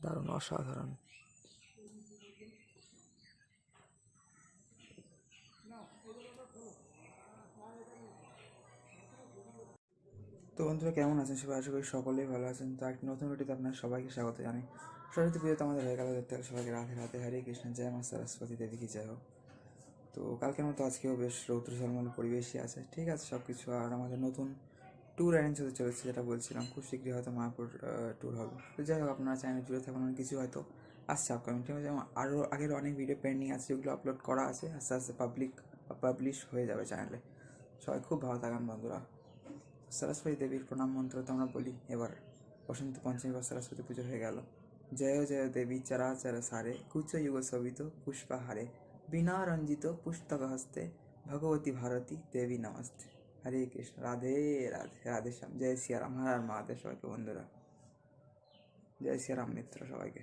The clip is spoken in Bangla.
দারুণ, অসাধারণ। তো বন্ধুরা, কেমন আছেন সবাই? আশা করি সকলেই ভালো আছেন। তো একটি নতুন ভিডিওতে আপনার সবাইকে স্বাগত জানাই। সরস্বতী পুজো তো আমাদের হয়ে গেল, দেখতে গেলে সবাইকে রাধে রাধে, হরে কৃষ্ণ, জয় মা সরস্বতী দেবী কি জয় হোক। তো কালকের মতো আজকেও বেশ রৌদ্র ঝলমল পরিবেশই আছে, ঠিক আছে সব কিছু। আর আমাদের নতুন ট্যুর অ্যারেঞ্জ হতে চলেছে, যেটা বলছিলাম খুব শীঘ্রই হয়তো মায়াপুর ট্যুর হবে। তো যাই হোক, আপনারা চ্যানেল জুড়ে থাকুন, অনেক কিছু হয়তো আসছে আপকামিং। ঠিক আছে, আরও আগের অনেক ভিডিও পেন্ডিং আছে যেগুলো আপলোড করা আছে, আস্তে আস্তে পাবলিশ হয়ে যাবে চ্যানেলে। সবাই খুব ভালো থাকেন বন্ধুরা। সরস্বতী দেবীর প্রণাম মন্ত্র তো আমরা বলি। এবার বসন্ত পঞ্চমী বা সরস্বতী পুজো হয়ে গেল। জয় জয় দেবী চরাচর সারে, কুচ যুগ শোভিত পুষ্পাহারে, বিনা রঞ্জিত পুস্তক হস্তে, ভগবতী ভারতী দেবী নমস্তে। হরে কৃষ্ণ, রাধে রাধে, রাধে শ্যাম, জয় সিয়ারাম, হর হর মহাদেব সবাইকে বন্ধুরা। জয় সিয়ারাম মিত্র সবাইকে।